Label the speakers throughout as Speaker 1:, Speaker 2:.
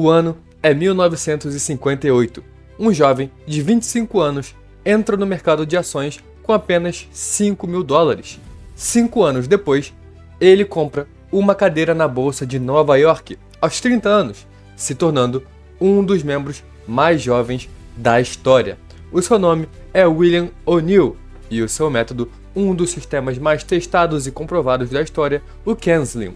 Speaker 1: O ano é 1958. Um jovem de 25 anos entra no mercado de ações com apenas $5.000. 5 anos depois, ele compra uma cadeira na Bolsa de Nova York, aos 30 anos, se tornando um dos membros mais jovens da história. O seu nome é William O'Neill e o seu método, um dos sistemas mais testados e comprovados da história, o CANSLIM.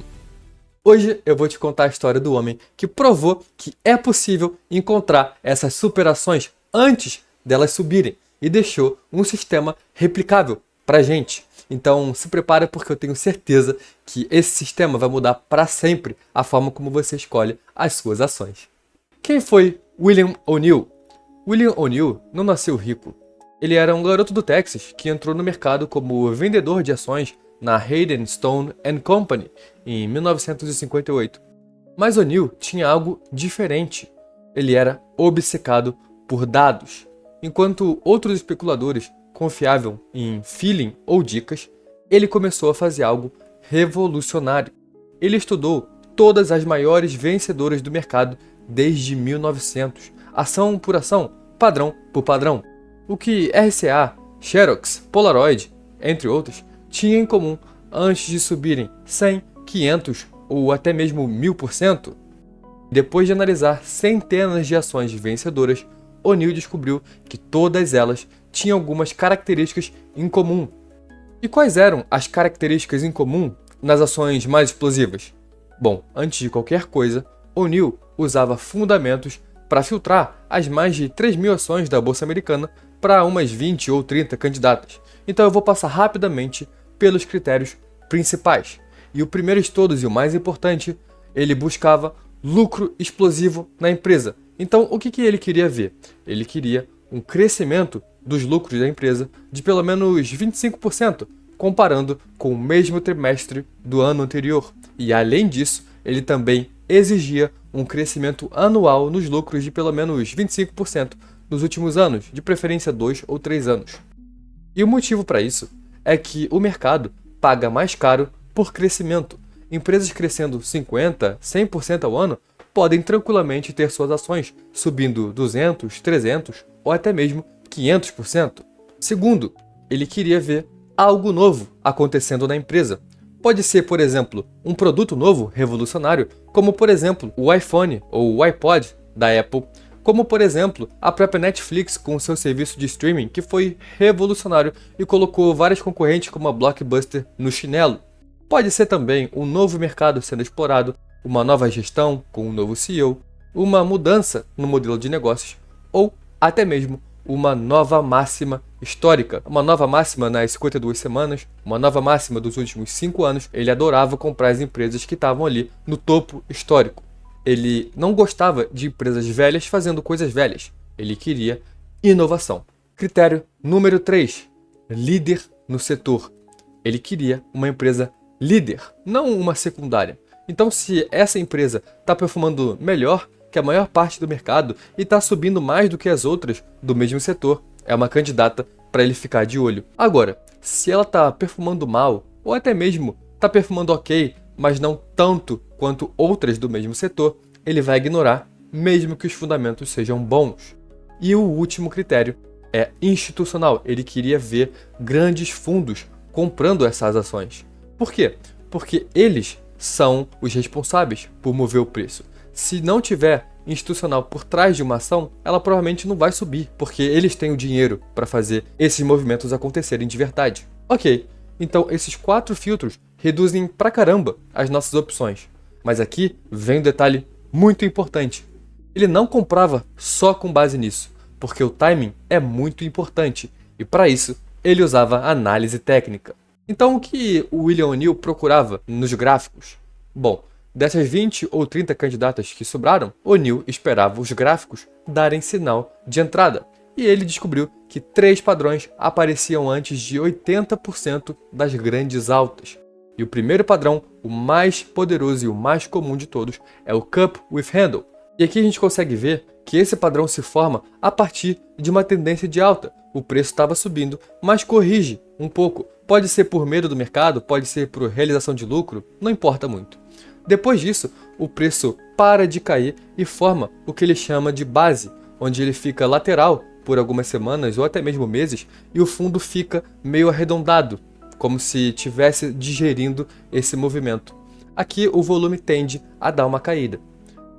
Speaker 1: Hoje eu vou te contar a história do homem que provou que é possível encontrar essas superações antes delas subirem e deixou um sistema replicável pra gente. Então se prepara, porque eu tenho certeza que esse sistema vai mudar para sempre a forma como você escolhe as suas ações. Quem foi William O'Neill? William O'Neill não nasceu rico. Ele era um garoto do Texas que entrou no mercado como vendedor de ações na Hayden Stone Company em 1958. Mas O'Neill tinha algo diferente. Ele era obcecado por dados. Enquanto outros especuladores confiavam em feeling ou dicas, ele começou a fazer algo revolucionário. Ele estudou todas as maiores vencedoras do mercado desde 1900, ação por ação, padrão por padrão. O que RCA, Xerox, Polaroid, entre outros, tinham em comum antes de subirem 100, 500 ou até mesmo 1000%. Depois de analisar centenas de ações vencedoras, O'Neill descobriu que todas elas tinham algumas características em comum. E quais eram as características em comum nas ações mais explosivas? Bom, antes de qualquer coisa, O'Neill usava fundamentos para filtrar as mais de 3.000 ações da Bolsa Americana para umas 20 ou 30 candidatas. Então eu vou passar rapidamente pelos critérios principais. E o primeiro de todos e o mais importante, ele buscava lucro explosivo na empresa. Então o que ele queria ver? Ele queria um crescimento dos lucros da empresa de pelo menos 25%, comparando com o mesmo trimestre do ano anterior. E além disso, ele também exigia um crescimento anual nos lucros de pelo menos 25% nos últimos anos, de preferência 2 ou 3 anos. E o motivo para isso é que o mercado paga mais caro por crescimento. Empresas crescendo 50%, 100% ao ano podem tranquilamente ter suas ações subindo 200%, 300% ou até mesmo 500%. Segundo, ele queria ver algo novo acontecendo na empresa. Pode ser, por exemplo, um produto novo, revolucionário, como por exemplo o iPhone ou o iPod da Apple, como por exemplo a própria Netflix com seu serviço de streaming, que foi revolucionário e colocou várias concorrentes como a Blockbuster no chinelo. Pode ser também um novo mercado sendo explorado, uma nova gestão com um novo CEO, uma mudança no modelo de negócios ou até mesmo uma nova máxima histórica, uma nova máxima nas 52 semanas, uma nova máxima dos últimos 5 anos. Ele adorava comprar as empresas que estavam ali no topo histórico. Ele não gostava de empresas velhas fazendo coisas velhas. Ele queria inovação. Critério número 3. Líder no setor. Ele queria uma empresa líder, não uma secundária. Então, se essa empresa está performando melhor que a maior parte do mercado e está subindo mais do que as outras do mesmo setor, é uma candidata para ele ficar de olho. Agora, se ela está performando mal, ou até mesmo está performando ok, mas não tanto quanto outras do mesmo setor, ele vai ignorar, mesmo que os fundamentos sejam bons. E o último critério é institucional. Ele queria ver grandes fundos comprando essas ações. Por quê? Porque eles são os responsáveis por mover o preço. Se não tiver institucional por trás de uma ação, ela provavelmente não vai subir, porque eles têm o dinheiro para fazer esses movimentos acontecerem de verdade. Ok, então esses 4 filtros reduzem pra caramba as nossas opções. Mas aqui vem um detalhe muito importante. Ele não comprava só com base nisso, porque o timing é muito importante, e para isso ele usava análise técnica. Então o que o William O'Neill procurava nos gráficos? Bom, dessas 20 ou 30 candidatas que sobraram, O'Neill esperava os gráficos darem sinal de entrada. E ele descobriu que 3 padrões apareciam antes de 80% das grandes altas. E o primeiro padrão, o mais poderoso e o mais comum de todos, é o Cup with Handle. E aqui a gente consegue ver que esse padrão se forma a partir de uma tendência de alta. O preço estava subindo, mas corrige um pouco. Pode ser por medo do mercado, pode ser por realização de lucro, não importa muito. Depois disso, o preço para de cair e forma o que ele chama de base, onde ele fica lateral por algumas semanas ou até mesmo meses e o fundo fica meio arredondado, como se estivesse digerindo esse movimento. Aqui o volume tende a dar uma caída.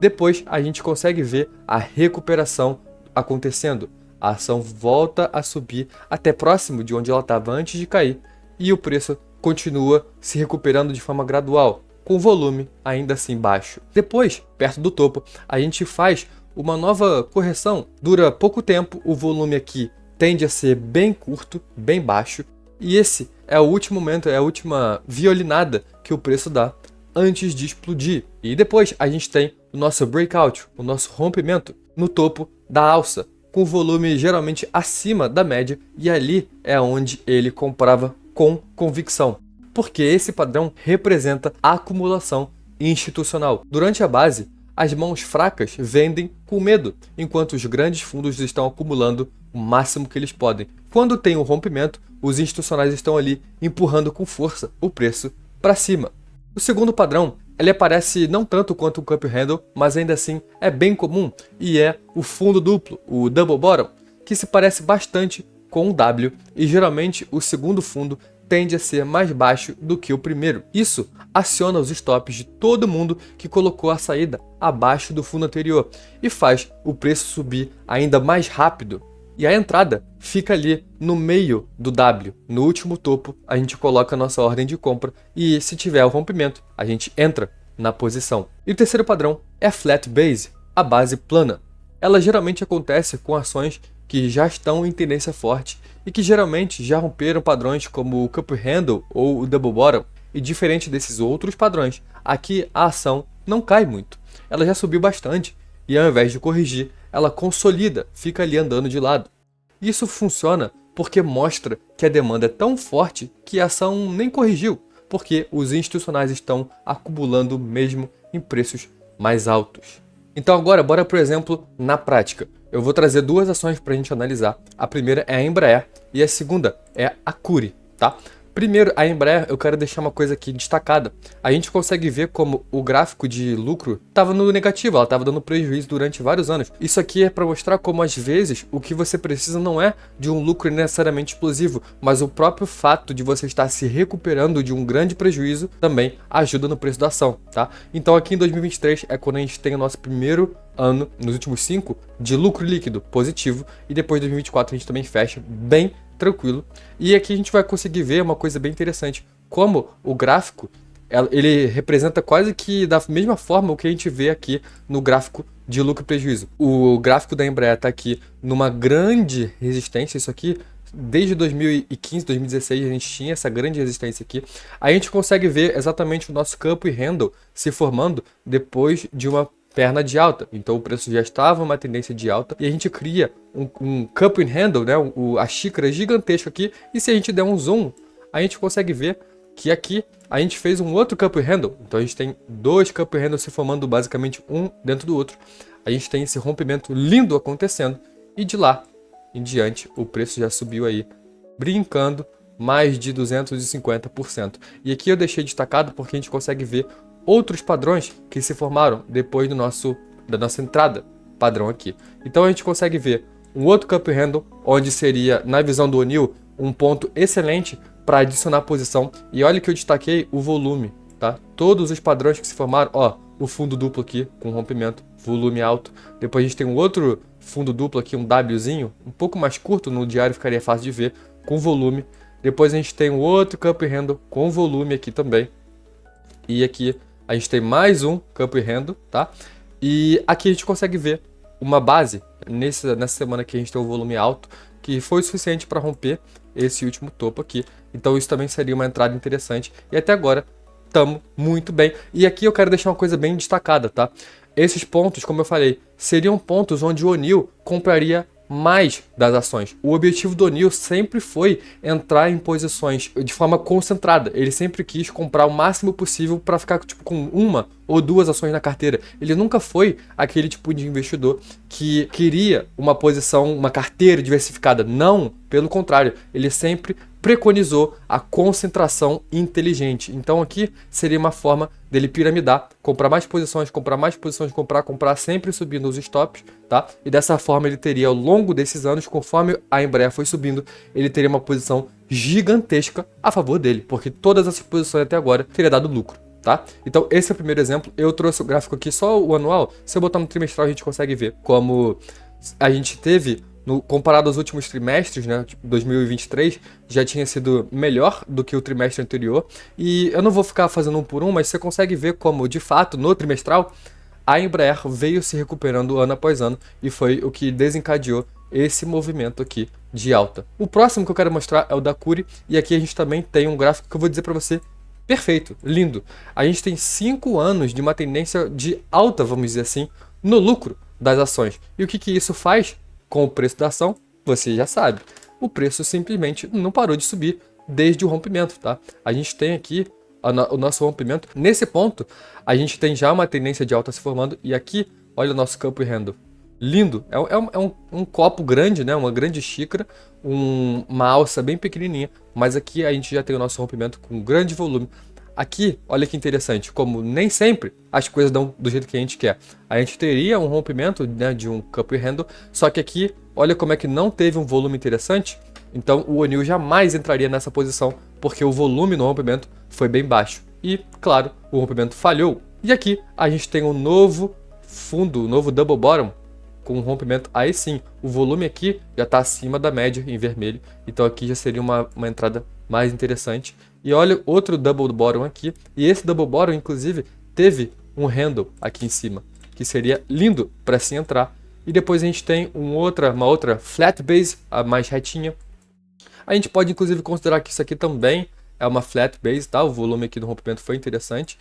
Speaker 1: Depois a gente consegue ver a recuperação acontecendo. A ação volta a subir até próximo de onde ela estava antes de cair e o preço continua se recuperando de forma gradual, com o volume ainda assim baixo. Depois, perto do topo, a gente faz uma nova correção. Dura pouco tempo, o volume aqui tende a ser bem curto, bem baixo, e esse é o último momento, é a última violinada que o preço dá antes de explodir. E depois a gente tem o nosso breakout, o nosso rompimento no topo da alça, com o volume geralmente acima da média, e ali é onde ele comprava com convicção, porque esse padrão representa a acumulação institucional. Durante a base, as mãos fracas vendem com medo, enquanto os grandes fundos estão acumulando o máximo que eles podem. Quando tem um rompimento, os institucionais estão ali empurrando com força o preço para cima. O segundo padrão, ele aparece não tanto quanto o cup handle, mas ainda assim é bem comum, e é o fundo duplo, o double bottom, que se parece bastante com o W, e geralmente o segundo fundo tende a ser mais baixo do que o primeiro. Isso aciona os stops de todo mundo que colocou a saída abaixo do fundo anterior e faz o preço subir ainda mais rápido. E a entrada fica ali no meio do W. No último topo, a gente coloca a nossa ordem de compra e, se tiver o rompimento, a gente entra na posição. E o terceiro padrão é a flat base, a base plana. Ela geralmente acontece com ações que já estão em tendência forte e que geralmente já romperam padrões como o cup handle ou o double bottom. E diferente desses outros padrões, aqui a ação não cai muito. Ela já subiu bastante e, ao invés de corrigir, ela consolida, fica ali andando de lado. Isso funciona porque mostra que a demanda é tão forte que a ação nem corrigiu, porque os institucionais estão acumulando mesmo em preços mais altos. Então agora, bora por exemplo na prática. Eu vou trazer duas ações para a gente analisar. A primeira é a Embraer e a segunda é a Cury, tá? Primeiro, a Embraer, eu quero deixar uma coisa aqui destacada. A gente consegue ver como o gráfico de lucro estava no negativo, ela estava dando prejuízo durante vários anos. Isso aqui é para mostrar como, às vezes, o que você precisa não é de um lucro necessariamente explosivo, mas o próprio fato de você estar se recuperando de um grande prejuízo também ajuda no preço da ação, tá? Então aqui em 2023 é quando a gente tem o nosso primeiro ano, nos últimos 5, de lucro líquido positivo, e depois de 2024 a gente também fecha bem tranquilo. E aqui a gente vai conseguir ver uma coisa bem interessante, como o gráfico, ele representa quase que da mesma forma o que a gente vê aqui no gráfico de lucro e prejuízo. O gráfico da Embraer está aqui numa grande resistência, isso aqui desde 2015, 2016 a gente tinha essa grande resistência aqui. A gente consegue ver exatamente o nosso cup e handle se formando depois de uma perna de alta, então o preço já estava uma tendência de alta e a gente cria um cup and handle, né, a xícara gigantesca aqui, e se a gente der um zoom, a gente consegue ver que aqui a gente fez um outro cup and handle, então a gente tem dois cup and handles se formando basicamente um dentro do outro, a gente tem esse rompimento lindo acontecendo e de lá em diante o preço já subiu aí, brincando mais de 250%. E aqui eu deixei destacado porque a gente consegue ver outros padrões que se formaram depois da nossa entrada padrão aqui. Então a gente consegue ver um outro cup handle, onde seria, na visão do O'Neill, um ponto excelente para adicionar posição. E olha que eu destaquei o volume, tá? Todos os padrões que se formaram, ó, o fundo duplo aqui com rompimento, volume alto. Depois a gente tem um outro fundo duplo aqui, um Wzinho, um pouco mais curto, no diário ficaria fácil de ver, com volume. Depois a gente tem um outro cup handle com volume aqui também. E aqui a gente tem mais um cup handle, tá? E aqui a gente consegue ver uma base nessa semana que a gente tem um volume alto, que foi o suficiente para romper esse último topo aqui. Então isso também seria uma entrada interessante. E até agora estamos muito bem. E aqui eu quero deixar uma coisa bem destacada, tá? Esses pontos, como eu falei, seriam pontos onde o O'Neill compraria mais das ações. O objetivo do O'Neill sempre foi entrar em posições de forma concentrada. Ele sempre quis comprar o máximo possível para ficar tipo, com uma ou 2 ações na carteira. Ele nunca foi aquele tipo de investidor que queria uma posição, uma carteira diversificada. Não, pelo contrário, ele sempre preconizou a concentração inteligente. Então aqui seria uma forma dele piramidar, comprar mais posições, comprar sempre subindo os stops, tá? E dessa forma ele teria ao longo desses anos, conforme a Embraer foi subindo, ele teria uma posição gigantesca a favor dele, porque todas essas posições até agora teria dado lucro, tá? Então esse é o primeiro exemplo. Eu trouxe o gráfico aqui só o anual. Se eu botar no trimestral a gente consegue ver como a gente teve comparado aos últimos trimestres, né, 2023, já tinha sido melhor do que o trimestre anterior. E eu não vou ficar fazendo um por um, mas você consegue ver como, de fato, no trimestral, a Embraer veio se recuperando ano após ano e foi o que desencadeou esse movimento aqui de alta. O próximo que eu quero mostrar é o da Cury, e aqui a gente também tem um gráfico que eu vou dizer para você perfeito, lindo. A gente tem 5 anos de uma tendência de alta, vamos dizer assim, no lucro das ações. E o que isso faz com o preço da ação? Você já sabe. O preço simplesmente não parou de subir desde o rompimento, tá? A gente tem aqui o nosso rompimento. Nesse ponto, a gente tem já uma tendência de alta se formando. E aqui, olha o nosso campo e handle. Lindo. É um copo grande, né? Uma grande xícara. Uma alça bem pequenininha. Mas aqui a gente já tem o nosso rompimento com grande volume. Aqui, olha que interessante, como nem sempre as coisas dão do jeito que a gente quer. A gente teria um rompimento, né, de um cup e handle, só que aqui, olha como é que não teve um volume interessante. Então o O'Neill jamais entraria nessa posição, porque o volume no rompimento foi bem baixo. E, claro, o rompimento falhou. E aqui a gente tem um novo fundo, um novo double bottom, com um rompimento. Aí sim, o volume aqui já está acima da média em vermelho, então aqui já seria uma entrada mais interessante. E olha outro double bottom aqui, e esse double bottom inclusive teve um handle aqui em cima, que seria lindo para se entrar. E depois a gente tem uma outra flat base, a mais retinha. A gente pode inclusive considerar que isso aqui também é uma flat base, tá? O volume aqui do rompimento foi interessante.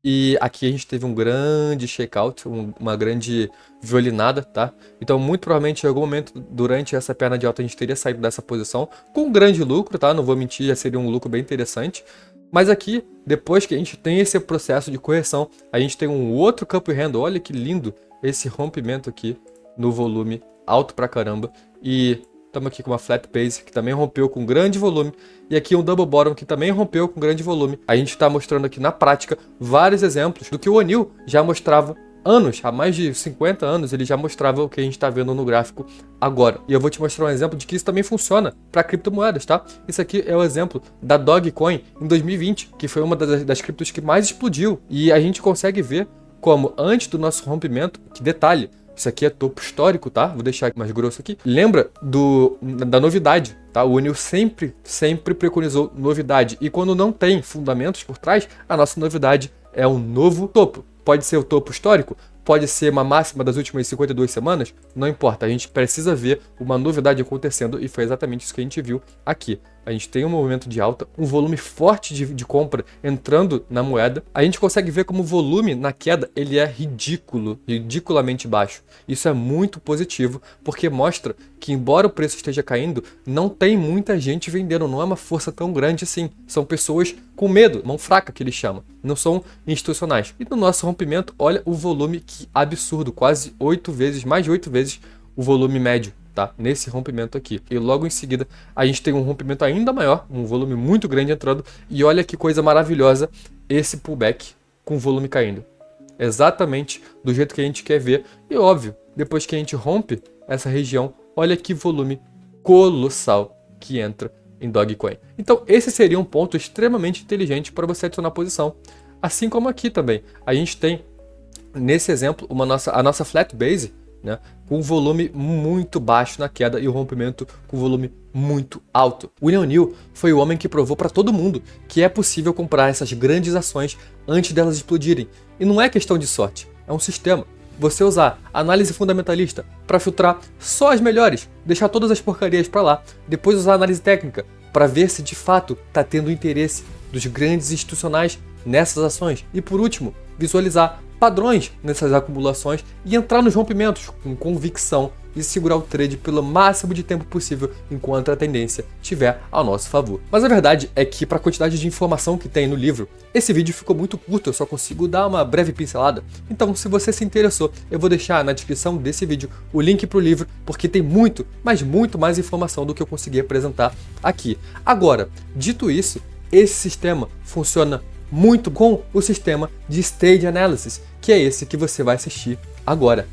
Speaker 1: E aqui a gente teve um grande shakeout, uma grande violinada, tá? Então, muito provavelmente, em algum momento, durante essa perna de alta, a gente teria saído dessa posição com um grande lucro, tá? Não vou mentir, já seria um lucro bem interessante. Mas aqui, depois que a gente tem esse processo de correção, a gente tem um outro cup handle. Olha que lindo esse rompimento aqui no volume, alto pra caramba. E estamos aqui com uma flat base, que também rompeu com grande volume. E aqui um double bottom, que também rompeu com grande volume. A gente está mostrando aqui na prática vários exemplos do que o O'Neill já mostrava anos, há mais de 50 anos, ele já mostrava o que a gente está vendo no gráfico agora. E eu vou te mostrar um exemplo de que isso também funciona para criptomoedas, tá? Isso aqui é o exemplo da Dogecoin em 2020, que foi uma das criptos que mais explodiu. E a gente consegue ver como antes do nosso rompimento, que detalhe, isso aqui é topo histórico, tá? Vou deixar mais grosso aqui. Lembra da novidade, tá? O O'Neill sempre preconizou novidade. E quando não tem fundamentos por trás, a nossa novidade é um novo topo. Pode ser o topo histórico, pode ser uma máxima das últimas 52 semanas, não importa. A gente precisa ver uma novidade acontecendo e foi exatamente isso que a gente viu aqui. A gente tem um movimento de alta, um volume forte de compra entrando na moeda. A gente consegue ver como o volume na queda ele é ridiculamente baixo. Isso é muito positivo, porque mostra que embora o preço esteja caindo, não tem muita gente vendendo, não é uma força tão grande assim. São pessoas com medo, mão fraca que eles chamam, não são institucionais. E no nosso rompimento, olha o volume que absurdo, quase 8 vezes, mais de 8 vezes o volume médio. Tá? Nesse rompimento aqui. E logo em seguida a gente tem um rompimento ainda maior, um volume muito grande entrando. E olha que coisa maravilhosa esse pullback com volume caindo. Exatamente do jeito que a gente quer ver. E óbvio, depois que a gente rompe essa região, olha que volume colossal que entra em Dogecoin. Então esse seria um ponto extremamente inteligente para você adicionar posição. Assim como aqui também. A gente tem, nesse exemplo, a nossa flat base, né, com volume muito baixo na queda e o rompimento com volume muito alto. William O'Neill foi o homem que provou para todo mundo que é possível comprar essas grandes ações antes delas explodirem. E não é questão de sorte, é um sistema. Você usar análise fundamentalista para filtrar só as melhores, deixar todas as porcarias para lá, depois usar análise técnica para ver se de fato está tendo interesse dos grandes institucionais nessas ações. E por último, visualizar padrões nessas acumulações e entrar nos rompimentos com convicção e segurar o trade pelo máximo de tempo possível enquanto a tendência estiver ao nosso favor. Mas a verdade é que, para a quantidade de informação que tem no livro, esse vídeo ficou muito curto, eu só consigo dar uma breve pincelada. Então, se você se interessou, eu vou deixar na descrição desse vídeo o link para o livro, porque tem muito, mas muito mais informação do que eu consegui apresentar aqui. Agora, dito isso, esse sistema funciona muito com o sistema de Stage Analysis, que é esse que você vai assistir agora.